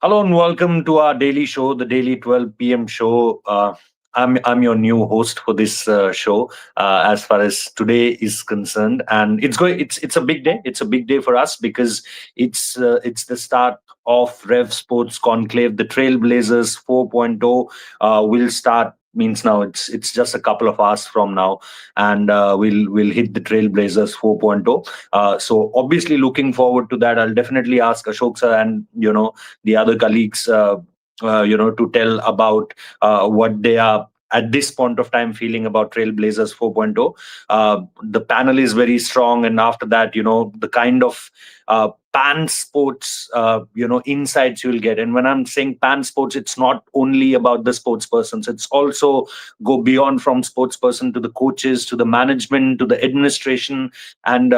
Hello and welcome to our daily show, the daily 12 p.m. show. I'm your new host for this show. As far as today is concerned, and it's a big day. It's a big day for us because it's the start of Rev Sports Conclave. The Trailblazers 4.0 will start. Means now it's just a couple of hours from now, and we'll hit the Trailblazers 4.0. So obviously looking forward to that. I'll definitely ask Ashok sir and the other colleagues, to tell about what they are at this point of time feeling about Trailblazers 4.0. The panel is very strong, and after that, the kind of pan sports, insights you'll get. And when I'm saying pan sports, it's not only about the sports persons. It's also go beyond from sports person to the coaches, to the management, to the administration, and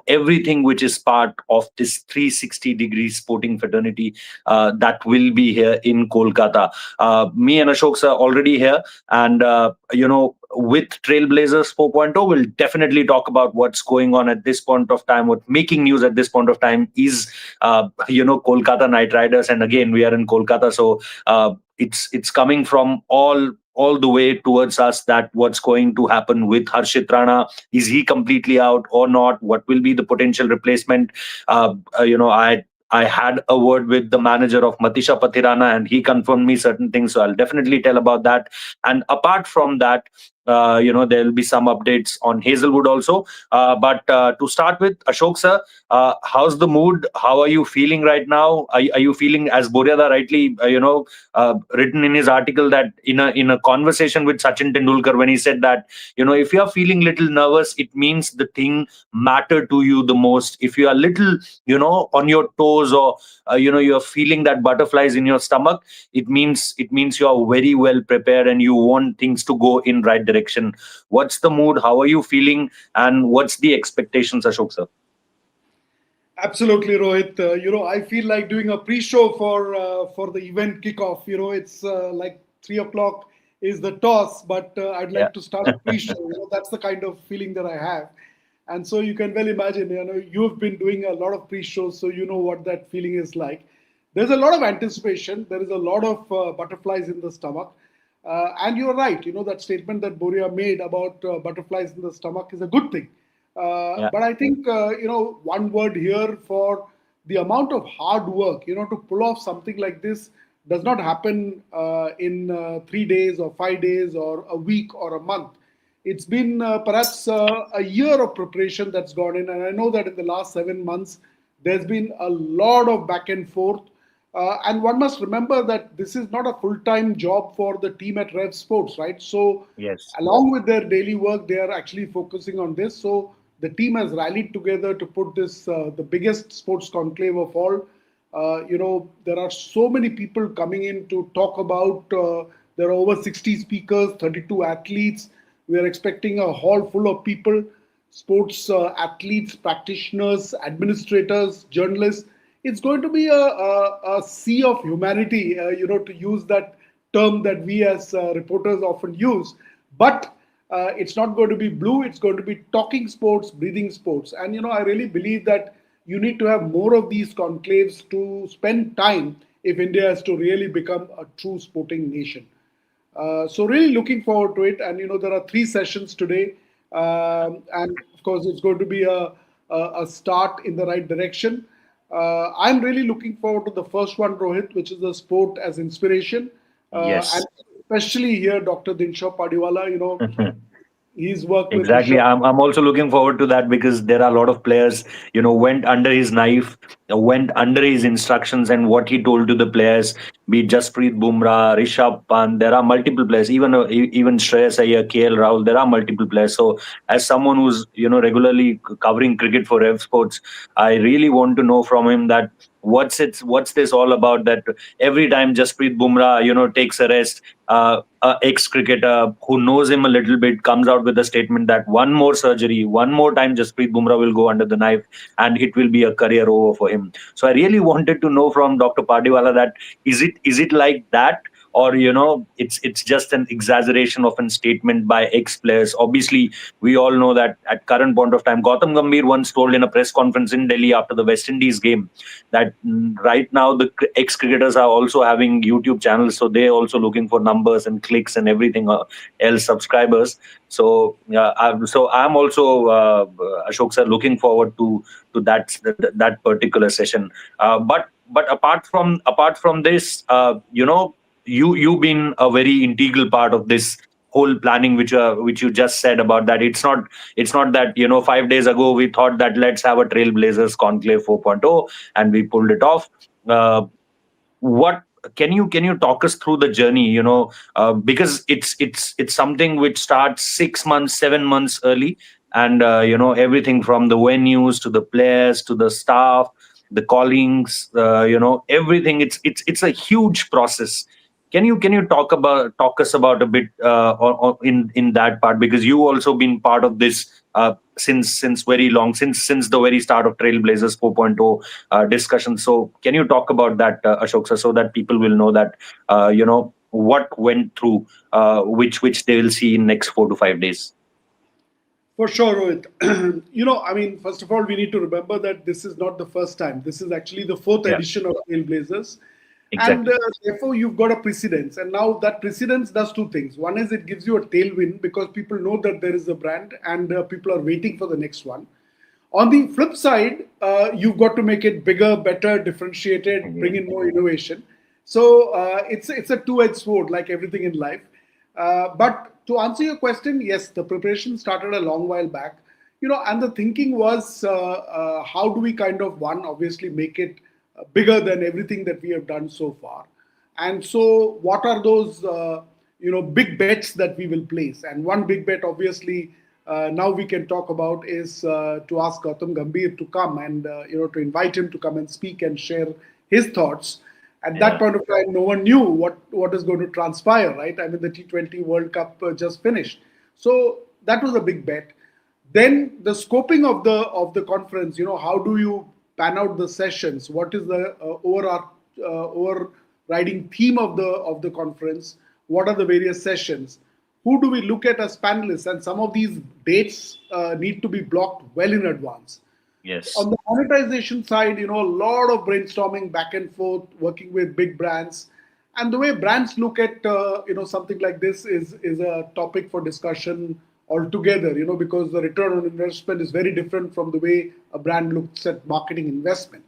everything which is part of this 360-degree sporting fraternity that will be here in Kolkata. Me and Ashok sir already here, and with Trailblazers 4.0, we'll definitely talk about what's going on at this point of time. What making news at this point of time is, Kolkata Knight Riders, and again we are in Kolkata, so it's coming from all the way towards us, that what's going to happen with Harshit Rana. Is he completely out or not? What will be the potential replacement? I had a word with the manager of Matisha Pathirana, and he confirmed me certain things. So I'll definitely tell about that. And apart from that, there will be some updates on Hazelwood also. But to start with, Ashok sir, how's the mood? How are you feeling right now? Are you feeling, as Boryada rightly, written in his article, that in a conversation with Sachin Tendulkar, when he said that, if you are feeling little nervous, it means the thing matter to you the most. If you are little, on your toes, or you're feeling that butterflies in your stomach, it means you are very well prepared and you want things to go in right direction. What's the mood? How are you feeling? And what's the expectations, Ashok sir? Absolutely, Rohit. I feel like doing a pre-show for the event kickoff. It's like 3 o'clock is the toss, but I'd Yeah. like to start a pre-show. That's the kind of feeling that I have, and so you can well imagine. You've been doing a lot of pre-shows, so you know what that feeling is like. There's a lot of anticipation. There is a lot of butterflies in the stomach, and you're right. That statement that Boria made about butterflies in the stomach is a good thing. Yeah. But I think one word here for the amount of hard work, to pull off something like this does not happen in 3 days or 5 days or a week or a month. It's been perhaps a year of preparation that's gone in, and I know that in the last 7 months there's been a lot of back and forth. And one must remember that this is not a full-time job for the team at Rev Sports, right? So, Yes. along with their daily work, they are actually focusing on this. So, the team has rallied together to put this the biggest sports conclave of all. There are so many people coming in to talk about. There are over 60 speakers, 32 athletes. We are expecting a hall full of people, sports athletes, practitioners, administrators, journalists. It's going to be a sea of humanity, to use that term that we as reporters often use. But it's not going to be blue, it's going to be talking sports, breathing sports. And, I really believe that you need to have more of these conclaves to spend time if India has to really become a true sporting nation. So really looking forward to it. And there are 3 sessions today, and of course it's going to be a start in the right direction. I'm really looking forward to the first one, Rohit, which is the sport as inspiration, and Yes. especially here, Dr. Dinshaw Padiwala. He's worked with Exactly. Rishabh. I'm also looking forward to that, because there are a lot of players, went under his knife, went under his instructions, and what he told to the players, be it Jasprit Bumrah, Rishabh Pant. There are multiple players, even Shreyas Iyer, KL Rahul. There are multiple players. So, as someone who's regularly covering cricket for Rev Sports, I really want to know from him that what's this all about? That every time Jasprit Bumrah, takes a rest, a ex-cricketer who knows him a little bit comes out with a statement that one more surgery, one more time Jasprit Bumrah will go under the knife, and it will be a career over for him. So I really wanted to know from Dr. Padiwala that is it like that, or it's just an exaggeration of a statement by ex-players. Obviously, we all know that at current point of time, Gautam Gambhir once told in a press conference in Delhi after the West Indies game that right now the ex-cricketers are also having YouTube channels, so they're also looking for numbers and clicks and everything else, subscribers. So I'm also Ashok sir, looking forward to that particular session. But apart from this, you've been a very integral part of this whole planning, which you just said about that. It's not that 5 days ago we thought that let's have a Trailblazers Conclave 4.0 and we pulled it off. What can you talk us through the journey, because it's something which starts 6 months, 7 months early, and everything from the venues to the players to the staff, the callings, everything. It's a huge process. Can you talk us about a bit in that part, because you also been part of this since very long, since the very start of Trailblazers 4.0 discussion. So can you talk about that, Ashok sir, so that people will know that what went through, which they will see in next 4 to 5 days. For sure, Rohit. I mean, first of all, we need to remember that this is not the first time. This is actually the fourth Yeah, edition of Trailblazers. And exactly. therefore, you've got a precedence. And now that precedence does two things. One is it gives you a tailwind because people know that there is a brand and people are waiting for the next one. On the flip side, you've got to make it bigger, better, differentiated, bring in more innovation. So it's a two-edged sword, like everything in life. But to answer your question, yes, the preparation started a long while back. And the thinking was, how do we kind of one obviously make it bigger than everything that we have done so far, and so what are those big bets that we will place? And one big bet, obviously, now we can talk about is to ask Gautam Gambhir to come and to invite him to come and speak and share his thoughts. At that Yeah. point of time, no one knew what is going to transpire, right? I mean, the T20 World Cup just finished, so that was a big bet. Then the scoping of the conference, how do you pan out the sessions? What is the overriding theme of the conference? What are the various sessions? Who do we look at as panelists? And some of these dates need to be blocked well in advance. Yes. On the monetization side, a lot of brainstorming back and forth, working with big brands. And the way brands look at something like this is a topic for discussion altogether, because the return on investment is very different from the way a brand looks at marketing investment.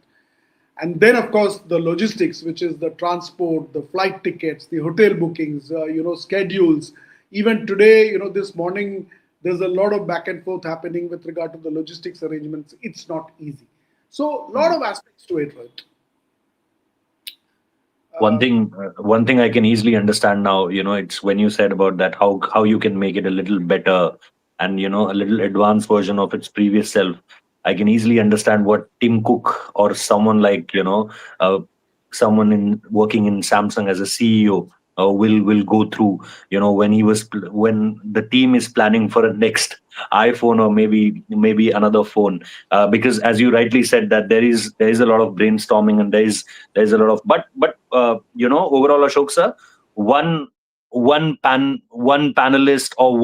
And then, of course, the logistics, which is the transport, the flight tickets, the hotel bookings, schedules. Even today, this morning, there's a lot of back and forth happening with regard to the logistics arrangements. It's not easy. So, a lot of aspects to it, right? One thing I can easily understand now, it's when you said about that, how you can make it a little better and a little advanced version of its previous self. I can easily understand what Tim Cook or someone like uh, someone in working in Samsung as a CEO will go through. When the team is planning for a next iPhone or maybe another phone, because as you rightly said that there is a lot of brainstorming, and there's a lot of, but overall, Ashok sir, one one panelist or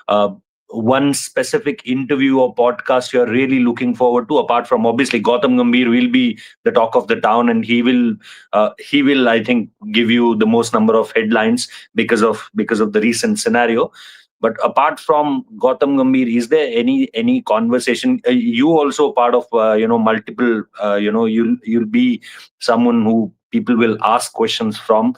uh, one specific interview or podcast you're really looking forward to, apart from obviously Gautam Gambhir will be the talk of the town, and he will I think give you the most number of headlines because of the recent scenario. But apart from Gautam Gambhir, is there any conversation? You also part of multiple. You'll be someone who people will ask questions from,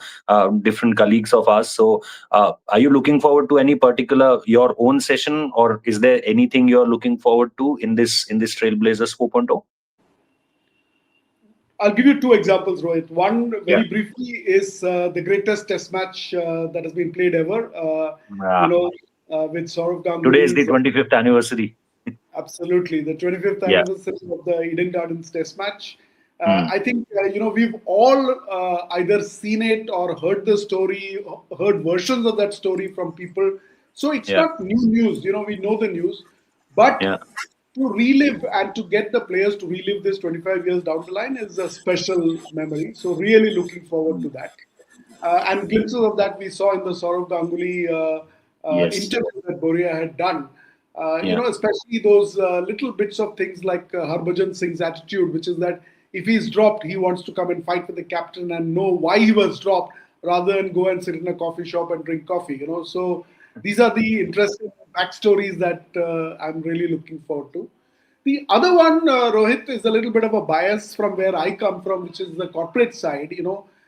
different colleagues of us. So, are you looking forward to any particular your own session, or is there anything you're looking forward to in this Trailblazers 4.0? I'll give you two examples, Rohit. One, Yeah. very briefly, is the greatest test match that has been played ever. Uh, With Saurav Today is the Ganguly's 25th anniversary. absolutely the 25th Yeah. anniversary of the Eden Gardens Test match. Hmm. I think we've all either seen it or heard the story, heard versions of that story from people. So it's Yeah. not new news. We know the news, but Yeah. to relive and to get the players to relive this 25 years down the line is a special memory. So really looking forward to that. And glimpses of that we saw in the Saurav Ganguly Yes. interview that Boria had done. Yeah. Especially those little bits of things like Harbhajan Singh's attitude, which is that if he's dropped, he wants to come and fight with the captain and know why he was dropped, rather than go and sit in a coffee shop and drink coffee. So these are the interesting backstories that I'm really looking forward to. The other one, Rohit, is a little bit of a bias from where I come from, which is the corporate side.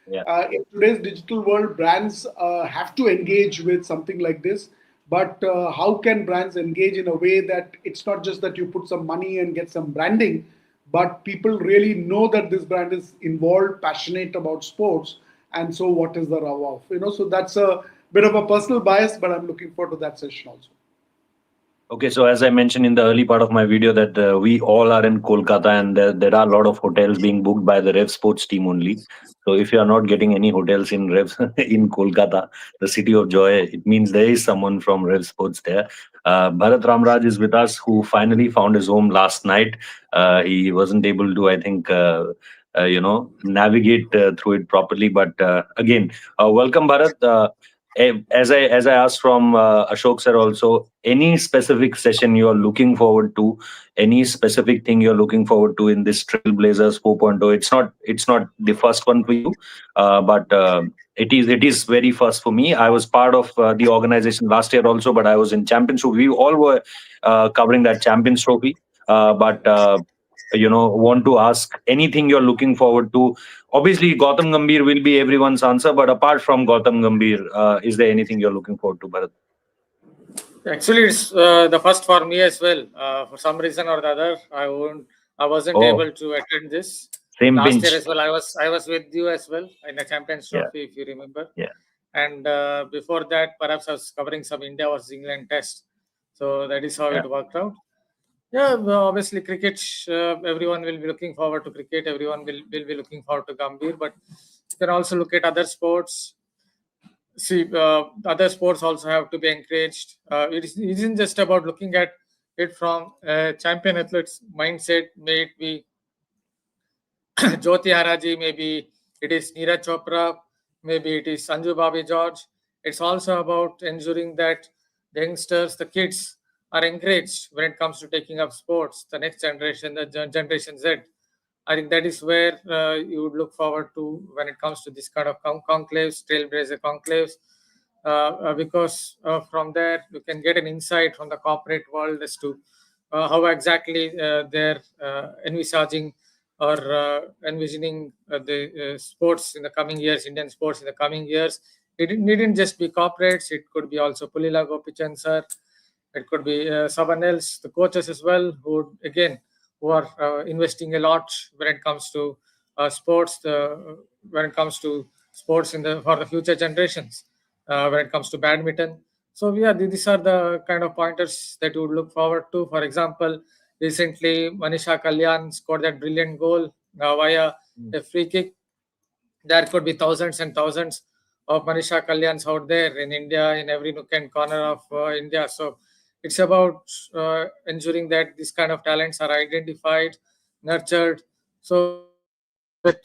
Yeah. In today's digital world, brands have to engage with something like this. But how can brands engage in a way that it's not just that you put some money and get some branding, but people really know that this brand is involved, passionate about sports, and so what is the rub off? So that's a bit of a personal bias, but I'm looking forward to that session also. Okay, so as I mentioned in the early part of my video, that we all are in Kolkata, and there are a lot of hotels being booked by the Rev Sports team only. So if you are not getting any hotels in Rev in Kolkata, the city of joy, it means there is someone from Rev Sports there. Bharat Ramraj is with us, who finally found his home last night. He wasn't able to, I think, navigate through it properly. But again, welcome, Bharat. As I asked from Ashok sir also, any specific session you are looking forward to, any specific thing you're looking forward to in this Trailblazers 4.0? It's not the first one for you, but it is very first for me. I was part of the organization last year also, but I was in Champions. So we all were covering that Champions Trophy. But want to ask anything you're looking forward to. Obviously, Gautam Gambhir will be everyone's answer, but apart from Gautam Gambhir, is there anything you're looking forward to, Bharat? Actually, it's the first for me as well. For some reason or the other, I wasn't Oh, able to attend this same last year pinch. as well. I was with you as well in the Champions Yeah, Trophy, if you remember. yeah, And before that, perhaps I was covering some India versus England test. So that is how yeah. it worked out. Yeah, well, obviously cricket. Everyone will be looking forward to cricket. Everyone will be looking forward to Gambhir. But you can also look at other sports. See, other sports also have to be encouraged. It isn't just about looking at it from champion athletes mindset. May it be Jyoti Haraji, maybe it is Neeraj Chopra, maybe it is Sanju Babi George. It's also about ensuring that the youngsters, the kids, are encouraged when it comes to taking up sports. The next generation, the Generation Z. I think that is where you would look forward to when it comes to this kind of conclaves, trailblazer conclaves, because from there you can get an insight from the corporate world as to how exactly they're envisaging or envisioning the sports in the coming years, Indian sports in the coming years. It needn't just be corporates; it could be also Pulila Gopichan sir. It could be someone else, the coaches as well, who are investing a lot when it comes to sports. When it comes to sports for the future generations. When it comes to badminton, so yeah, these are the kind of pointers that you would look forward to. For example, recently Manisha Kalyan scored that brilliant goal via Mm. a free kick. There could be thousands and thousands of Manisha Kalyans out there in India, in every nook and corner of India. So it's about ensuring that these kind of talents are identified, nurtured. So that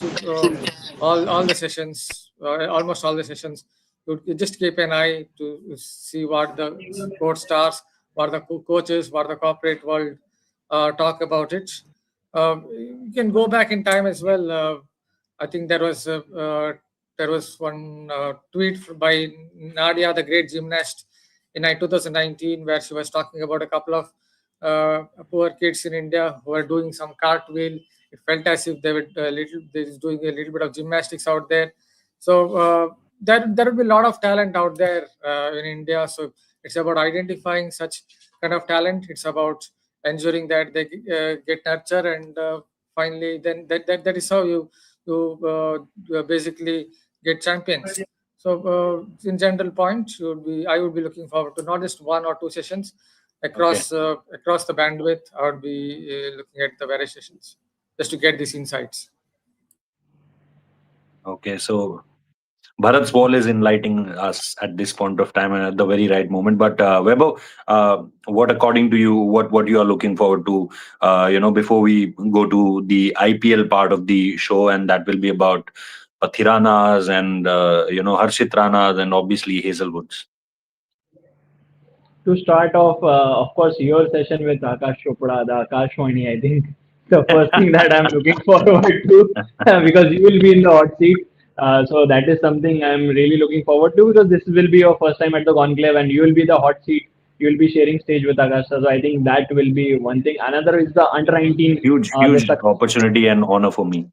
all the sessions, almost all the sessions, you just keep an eye to see what the sports stars, what the coaches, what the corporate world talk about it. You can go back in time as well. I think there was one tweet by Nadia, the great gymnast, in 2019, where she was talking about a couple of poor kids in India who were doing some cartwheel. It felt as if they was doing a little bit of gymnastics out there. So there will be a lot of talent out there in India. So it's about identifying such kind of talent. It's about ensuring that they get nurtured, and finally, then that is how you basically get champions. So, in general point, I would be looking forward to not just one or two sessions Okay. across the bandwidth. I would be looking at the various sessions just to get these insights. Okay. So Bharat's ball is enlightening us at this point of time and at the very right moment. But Weber, what according to you, what you are looking forward to? Before we go to the IPL part of the show, and that will be about Pathiranas and Harshit Ranas and obviously Hazelwoods? To start off, of course, your session with Akash Chopra, the Akashwani, I think the first thing that I'm looking forward to because you will be in the hot seat. So that is something I'm really looking forward to because this will be your first time at the conclave and you will be the hot seat. You will be sharing stage with Akash. So I think that will be one thing. Another is the under 19, Huge, the huge success. opportunity and honor for me.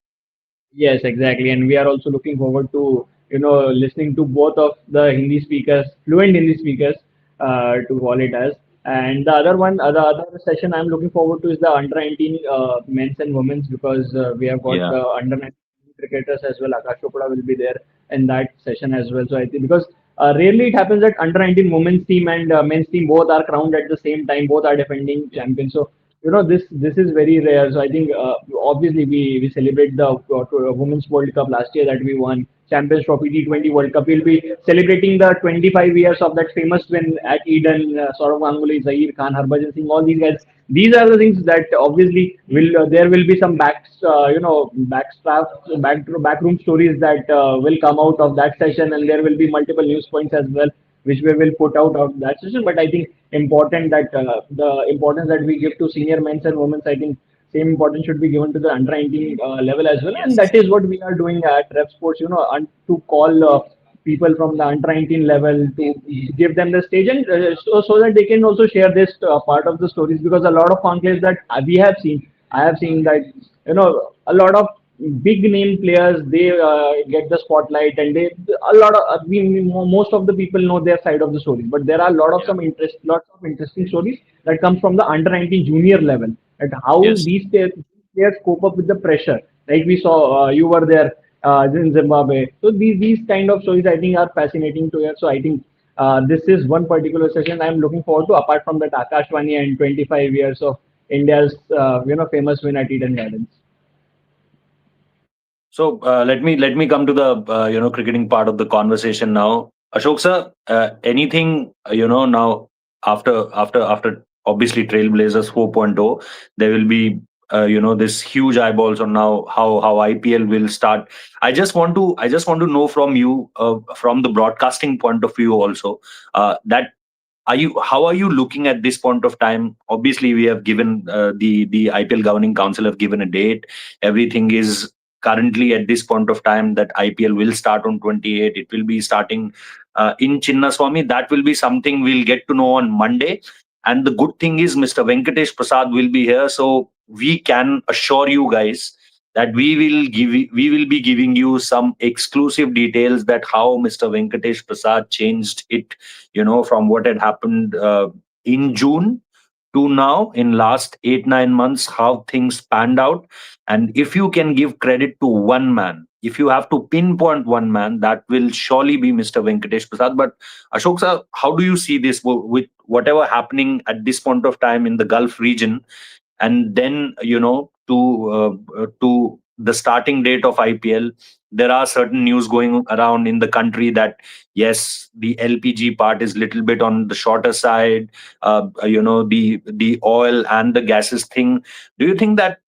Yes, exactly. And we are also looking forward to, listening to both of the Hindi speakers, fluent Hindi speakers, to call it as. And the other one, the other session I'm looking forward to is the under 19 men's and women's because we have got Yeah. the under 19 cricketers as well. Akash Chopra will be there in that session as well. So I think because rarely it happens that under 19 women's team and men's team both are crowned at the same time, both are defending champions. So this is very rare. So I think obviously we celebrate the Women's World Cup last year that we won Champions Trophy T20 World Cup. We'll be celebrating the 25 years of that famous win at Eden. Saurav Ganguly, Zaheer Khan, Harbhajan Singh, all these guys. These are the things that obviously will there will be some backroom stories that will come out of that session, and there will be multiple news points as well which we will put out of that session. But I think important that the importance that we give to senior men's and women's, I think same importance should be given to the under 19 level as well. And Yes. that is what we are doing at Rep Sports, to call people from the under 19 level to give them the stage and so that they can also share this part of the stories because a lot of conclaves that I have seen that, a lot of big name players they get the spotlight and they a lot of most of the people know their side of the story, but there are a lot of Yeah. lots of interesting stories that comes from the under 19 junior level at how Yes. these players cope up with the pressure, like we saw you were there in Zimbabwe. So these kind of stories I think are fascinating to hear. So I think this is one particular session I'm looking forward to apart from that Akashwani and 25 years of India's famous win at Eden Gardens. So let me come to the cricketing part of the conversation now. Ashok sir, anything now after obviously Trailblazers 4.0, there will be this huge eyeballs on now how IPL will start. I just want to know from you from the broadcasting point of view also that how are you looking at this point of time? Obviously we have given the IPL governing council have given a date. Everything is currently at this point of time that IPL will start on 28. It will be starting in Chinnaswamy. That will be something we'll get to know on Monday. And the good thing is Mr. Venkatesh Prasad will be here, so we can assure you guys that we will be giving you some exclusive details that how Mr. Venkatesh Prasad changed it, from what had happened in June to now in last 8-9 months, how things panned out. And if you can give credit to one man, if you have to pinpoint one man, that will surely be Mr. Venkatesh Prasad. But Ashok sir, how do you see this with whatever happening at this point of time in the Gulf region, and then to the starting date of IPL? There are certain news going around in the country that yes, the LPG part is little bit on the shorter side. The oil and the gases thing. Do you think that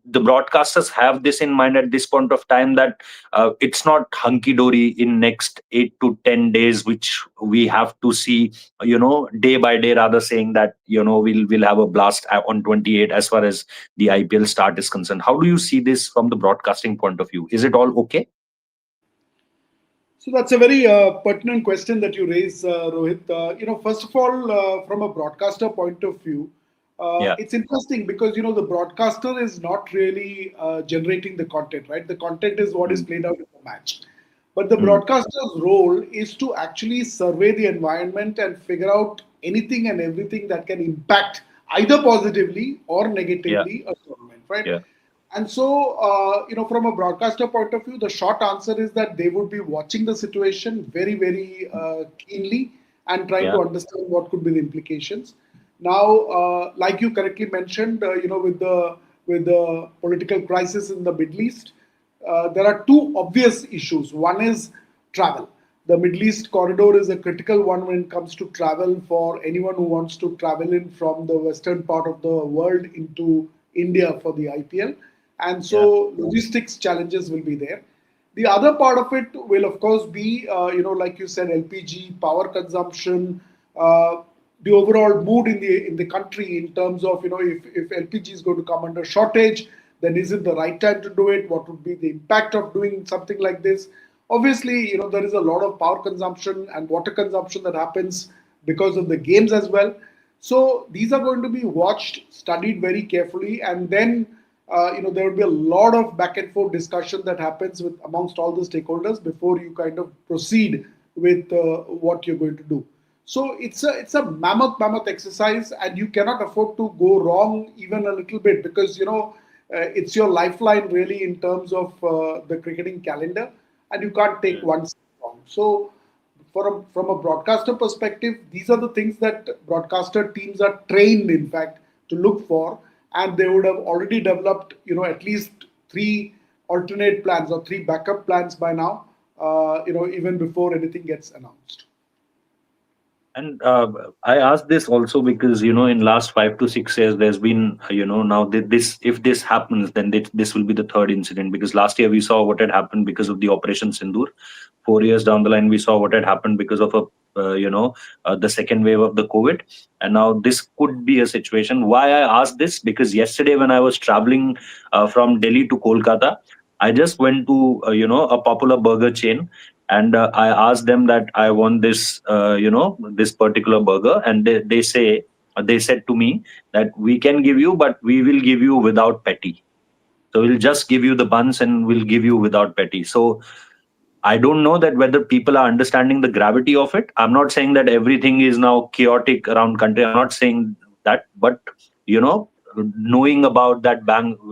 the broadcasters have this in mind at this point of time, that it's not hunky dory in next 8 to 10 days, which we have to see day by day, rather saying that we'll have a blast on 28 as far as the IPL start is concerned? How do you see this from the broadcasting point of view? Is it all okay? So that's a very pertinent question that you raise, Rohit. First of all, from a broadcaster point of view, Yeah. it's interesting because the broadcaster is not really generating the content, right? The content is what is Mm. played out in the match, but the Mm. broadcaster's role is to actually survey the environment and figure out anything and everything that can impact either positively or Yeah. negatively a tournament, right? Yeah. And so, from a broadcaster point of view, the short answer is that they would be watching the situation very, very keenly and trying Yeah. to understand what could be the implications. Now, like you correctly mentioned, with the political crisis in the Middle East, there are two obvious issues. One is travel. The Middle East corridor is a critical one when it comes to travel for anyone who wants to travel in from the western part of the world into India for the IPL. And Yeah. so logistics challenges will be there. The other part of it will, of course, be, like you said, LPG, power consumption, the overall mood in the country in terms of, if LPG is going to come under shortage, then is it the right time to do it? What would be the impact of doing something like this? Obviously, there is a lot of power consumption and water consumption that happens because of the games as well. So these are going to be watched, studied very carefully, and then there will be a lot of back and forth discussion that happens with amongst all the stakeholders before you kind of proceed with what you're going to do. So it's a mammoth exercise, and you cannot afford to go wrong even a little bit, because it's your lifeline really in terms of the cricketing calendar, and you can't take one step wrong. So from a broadcaster perspective, these are the things that broadcaster teams are trained, in fact, to look for, and they would have already developed, at least 3 alternate plans or 3 backup plans by now, even before anything gets announced. And I asked this also because in last 5 to 6 years there's been now this, if this happens, then this will be the third incident, because last year we saw what had happened because of the Operation Sindoor. 4 years down the line we saw what had happened because of the second wave of the COVID, and now this could be a situation. Why I asked this, because yesterday when I was traveling from Delhi to Kolkata, I just went to a popular burger chain, and I asked them that I want this this particular burger, and they said to me that we can give you, but we will give you without patty. So we'll just give you the buns and we'll give you without patty. So I don't know that whether people are understanding the gravity of it. I'm not saying that everything is now chaotic around country. I'm not saying that, but knowing about that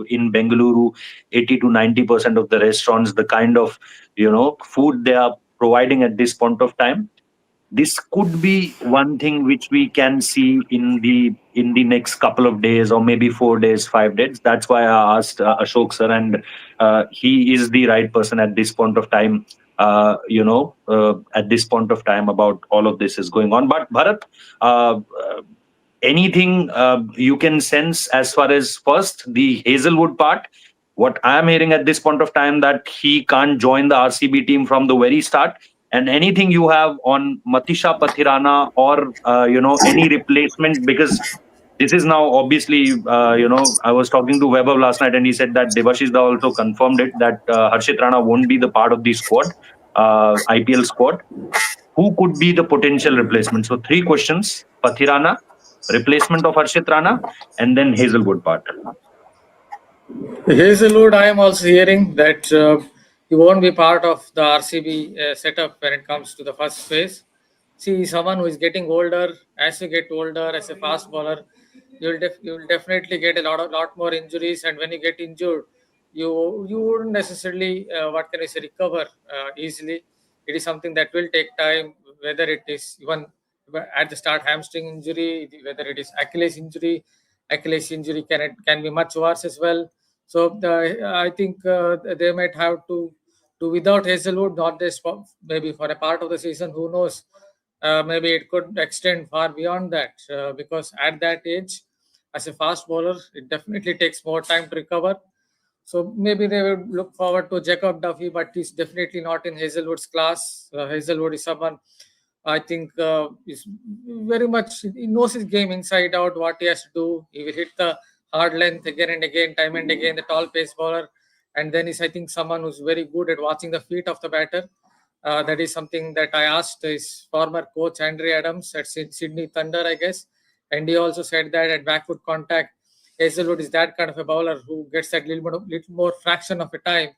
in Bengaluru, 80 to 90% of the restaurants, the kind of food they are providing at this point of time, this could be one thing which we can see in the next couple of days, or maybe 4 days, 5 days. That's why I asked Ashok sir, and he is the right person at this point of time. At this point of time, about all of this is going on. But Bharat, anything you can sense as far as first the Hazelwood part? What I am hearing at this point of time, that he can't join the RCB team from the very start. And anything you have on Matisha Pathirana, or any replacement, because this is now obviously I was talking to Weber last night, and he said that Devashish Da also confirmed it, that Harshit Rana won't be the part of the squad, IPL squad. Who could be the potential replacement? So 3 questions: Pathirana, replacement of Harshit Rana, and then Hazelwood part. Hazelwood, I am also hearing that he won't be part of the RCB setup when it comes to the first phase. See, someone who is getting older, as you get older as a fast bowler, you'll definitely get a lot more injuries, and when you get injured, you wouldn't necessarily what can I say, recover easily. It is something that will take time, whether it is even at the start hamstring injury, whether it is Achilles injury can be much worse as well. So I think they might have to do without Hazelwood, not this maybe for a part of the season. Who knows? Maybe it could extend far beyond that, because at that age, as a fast bowler, it definitely takes more time to recover. So maybe they would look forward to Jacob Duffy, but he's definitely not in Hazelwood's class. Hazelwood is someone I think is very much, he knows his game inside out, what he has to do. He will hit the hard length again and again, time and again, the tall pace bowler. And then is, I think, someone who's very good at watching the feet of the batter. That is something that I asked his former coach, Andre Adams, at Sydney Thunder, I guess. And he also said that at backfoot contact, Hazelwood is that kind of a bowler who gets that little more fraction of a time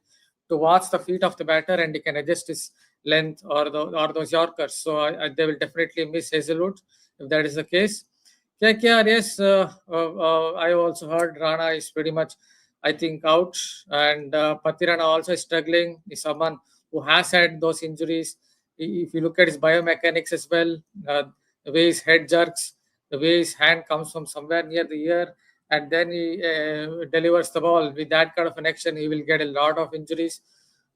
to watch the feet of the batter, and he can adjust his length or those Yorkers. So they will definitely miss Hazelwood if that is the case. KKR, yes, I also heard Rana is pretty much, I think, out, and Pathirana also is struggling. Is someone who has had those injuries. If you look at his biomechanics as well, the way his head jerks, the way his hand comes from somewhere near the ear, and then he delivers the ball with that kind of an action, he will get a lot of injuries.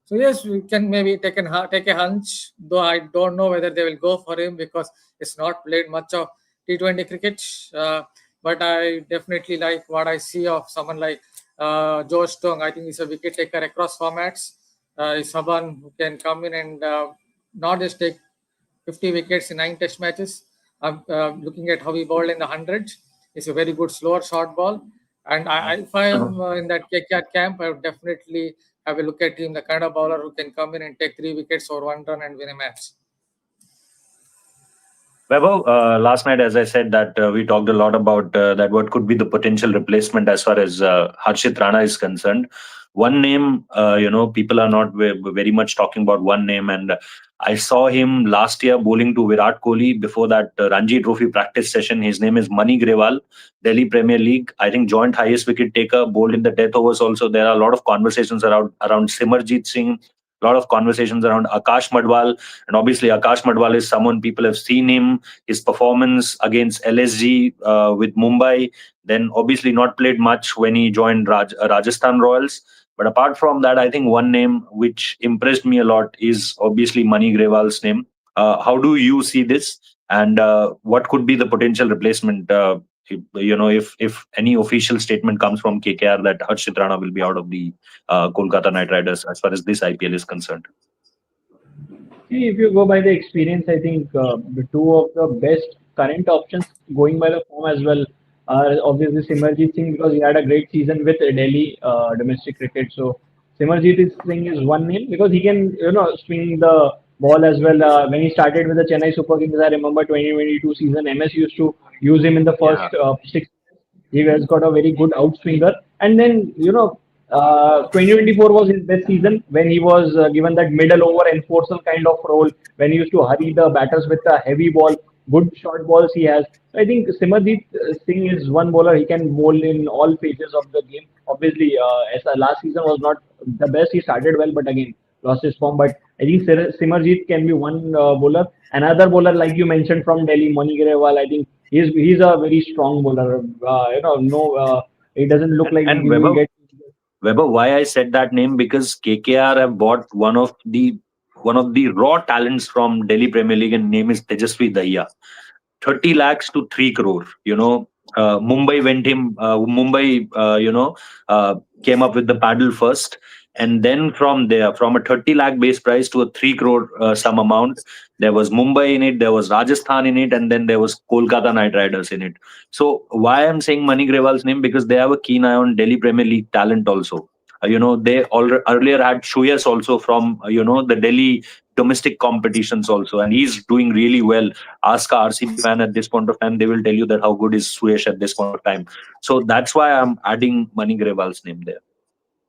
So yes, we can maybe take a hunch, though I don't know whether they will go for him because it's not played much of T20 cricket. But I definitely like what I see of someone like Joe Stone. I think he's a wicket taker across formats. is someone who can come in and not just take 50 wickets in 9 test matches. Looking at how he bowled in the hundreds, it's a very good slower short ball. And if I am in that KKR camp, I would definitely have a look at him, the kind of bowler who can come in and take 3 wickets or 1 run and win a match. Vaibhav, last night, as I said, that we talked a lot about that what could be the potential replacement as far as Harshit Rana is concerned. One name, people are not very much talking about one name, and I saw him last year bowling to Virat Kohli before that Ranji Trophy practice session. His name is Mani Grewal, Delhi Premier League. I think joint highest wicket taker, bowled in the death overs also. There are a lot of conversations around Simarjeet Singh, a lot of conversations around Akash Madwal, and obviously Akash Madwal is someone people have seen him, his performance against LSG with Mumbai, then obviously not played much when he joined Rajasthan Royals. But apart from that, I think one name which impressed me a lot is obviously Mani Grewal's name. How do you see this, and what could be the potential replacement? If any official statement comes from KKR that Harshit Rana will be out of the Kolkata Knight Riders as far as this IPL is concerned. See, if you go by the experience, I think the two of the best current options going by the form as well are obviously Simarjeet Singh because he had a great season with Delhi domestic cricket. So Simarjeet Singh is one name because he can swing the ball as well. When he started with the Chennai Super Kings, I remember 2022 season, MS used to use him in the first Yeah. 6. He has got a very good outswinger, and then 2024 was his best season when he was given that middle over enforcer kind of role when he used to hurry the batters with a heavy ball, good short balls he has. I think Simarjeet Singh is one bowler. He can bowl in all phases of the game. Obviously, as last season was not the best. He started well, but again lost his form. But I think Simarjeet can be one bowler. Another bowler, like you mentioned from Delhi, Mani Grewal. I think he's a very strong bowler. It doesn't look like And he will get. Weber, why I said that name because KKR have bought one of the raw talents from Delhi Premier League, and name is Tejasvi Dahiya. 30 lakhs to 3 crore. Mumbai came up with the paddle first. And then from there, from a 30 lakh base price to a 3 crore sum amount, there was Mumbai in it, there was Rajasthan in it, and then there was Kolkata Knight Riders in it. So why I'm saying Mani Grewal's name? Because they have a keen eye on Delhi Premier League talent also. They earlier had Shuyas also from, the Delhi domestic competitions also, and he's doing really well. Ask a RCB fan at this point of time, they will tell you that how good is Suyesh at this point of time. So that's why I'm adding Mani Grewal's name there.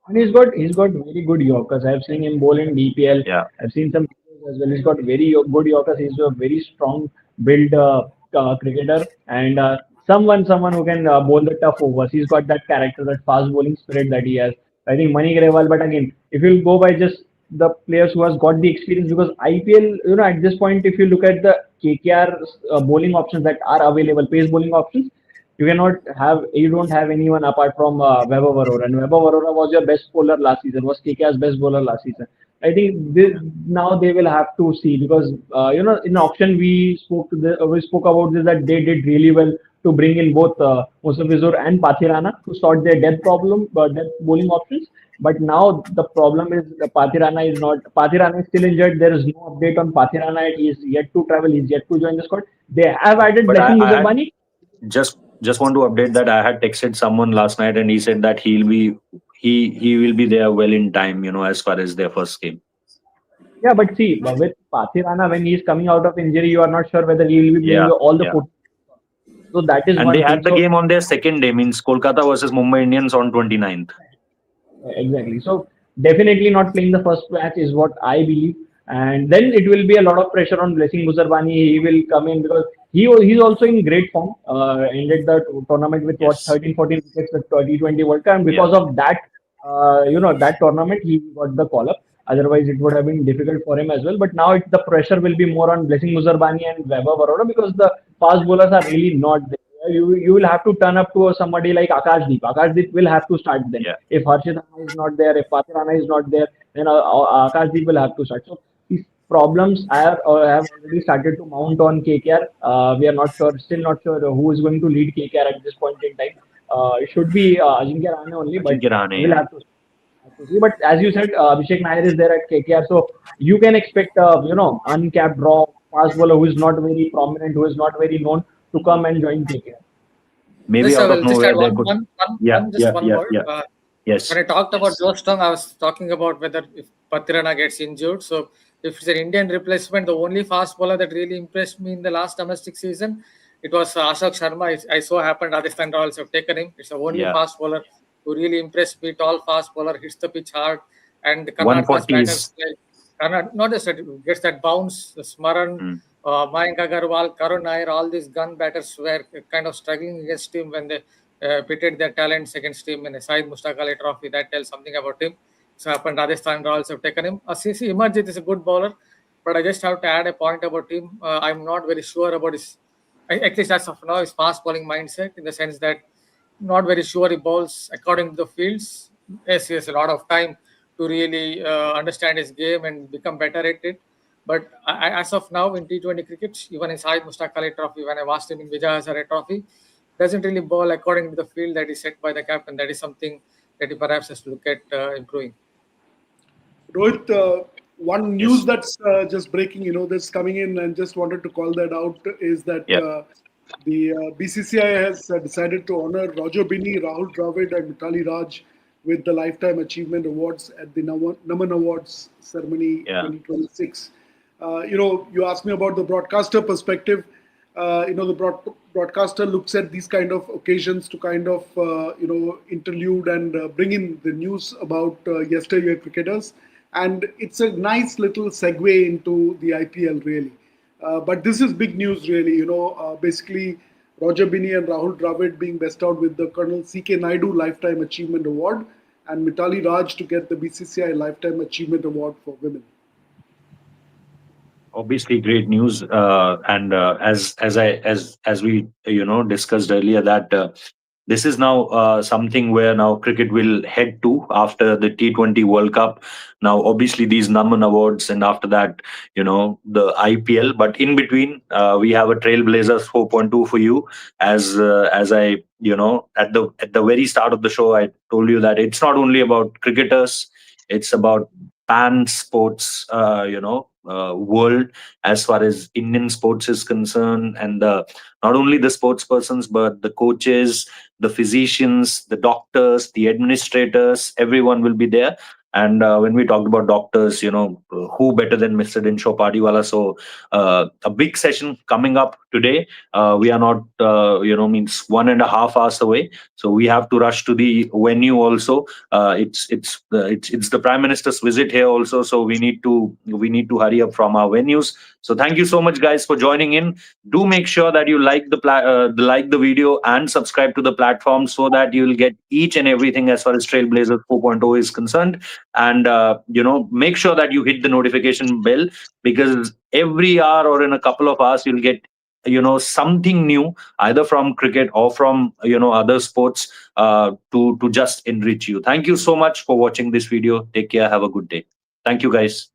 And he's got very good Yorkers. I've seen him bowl in DPL. Yeah. I've seen some videos as well. He's got very good Yorkers. He's a very strong build cricketer and someone who can bowl the tough overs. He's got that character, that fast bowling spirit that he has. I think Mani Grewal. But again, if you go by just the players who has got the experience, because IPL, at this point, if you look at the KKR bowling options that are available, pace bowling options, you don't have anyone apart from Vaibhav Arora. And Vaibhav Arora was your best bowler last season, was KKR's best bowler last season. I think now they will have to see because in auction we spoke about this that they did really well to bring in both Musafizur and Pathirana to sort their depth bowling options. But now the problem is Pathirana is still injured. There is no update on Pathirana. He is yet to travel. He is yet to join the squad. They have added But Blessing Muzabani. Just want to update that I had texted someone last night and he said that he will be there well in time, as far as their first game. Yeah, but see, with Pathirana, when he is coming out of injury, you are not sure whether he will be playing all the foot. So that is and one they thing. had the game on their second day, means Kolkata versus Mumbai Indians on 29th. Exactly. So definitely not playing the first match is what I believe. And then it will be a lot of pressure on Blessing Muzarbani. He will come in because he's also in great form. Ended the tournament with 13-14 wickets with T20 World Cup. And because of that, that tournament, he got the call up. Otherwise, it would have been difficult for him as well. But now the pressure will be more on Blessing Muzarbani and Vaibhav Arora because the fast bowlers are really not there. You will have to turn up to somebody like Akashdeep. Akashdeep will have to start then. Yeah. If Harshit Rana is not there, if Pathirana is not there, then Akashdeep will have to start. So these problems have already started to mount on KKR. We are still not sure who is going to lead KKR at this point in time. It should be Ajinkya Rahane only, but we'll have to. Absolutely. But as you said, Abhishek Nair is there at KKR, so you can expect, uncapped raw fast bowler who is not very prominent, who is not very known, to come and join KKR. Maybe Just I out of will just add nowhere there could. just one word. Yes. When I talked about Joe Strong, I was talking about whether if Pathirana gets injured. So if it's an Indian replacement, the only fast bowler that really impressed me in the last domestic season, it was Ashok Sharma. I so happened Rajasthan Royals have taken him. It's the only Yeah. fast bowler who really impressed me. Tall fast bowler, hits the pitch hard, and Karnataka's 140s. batters like not just that gets that bounce, the Smaran, Mm. Mayank Agarwal, Karun Nair, all these gun batters were kind of struggling against him when they pitted their talents against him in a Syed Mushtaq Ali Trophy. That tells something about him. So happened Rajasthan Royals have taken him. CC Imarjit is a good bowler, but I just have to add a point about him. I'm not very sure about his, at least as of now, his fast bowling mindset, in the sense that not very sure he bowls according to the fields. Yes, he has a lot of time to really understand his game and become better at it. But as of now in T20 cricket, even in Syed Mushtaq Ali Trophy, when I watched him in Vijay Hazare Trophy, doesn't really bowl according to the field that is set by the captain. That is something that he perhaps has to look at improving. Rohit, one news Yes. that's just breaking, that's coming in, and just wanted to call that out, is that Yeah. the BCCI has decided to honor Roger Binney, Rahul Dravid, and Mitali Raj with the Lifetime Achievement Awards at the Naman Awards ceremony Yeah. 2026. You asked me about the broadcaster perspective. The broadcaster looks at these kind of occasions to kind of, interlude and bring in the news about yesteryear cricketers. And it's a nice little segue into the IPL, really. But this is big news, really. Basically, Roger Binney and Rahul Dravid being bestowed with the Colonel C.K. Naidu Lifetime Achievement Award, and Mitali Raj to get the BCCI Lifetime Achievement Award for women. Obviously great news, and as we discussed earlier, that this is now something where now cricket will head to after the T20 World Cup. Now obviously these Naman awards, and after that the IPL, but in between we have a Trailblazers 4.2 for you. As I at the very start of the show, I told you that it's not only about cricketers, it's about pan sports world, as far as Indian sports is concerned, and not only the sports persons, but the coaches, the physicians, the doctors, the administrators, everyone will be there. And when we talked about doctors, who better than Mr. Dinshaw Padiwala? So a big session coming up today. We are not, means 1.5 hours away. So we have to rush to the venue also. It's the Prime Minister's visit here also. So we need to hurry up from our venues. So thank you so much, guys, for joining in. Do make sure that you like the video and subscribe to the platform, so that you will get each and everything as far as Trailblazers 4.0 is concerned. And make sure that you hit the notification bell, because every hour or in a couple of hours you'll get something new, either from cricket or from other sports, to just enrich you. Thank you so much for watching this video. Take care. Have a good day. Thank you, guys.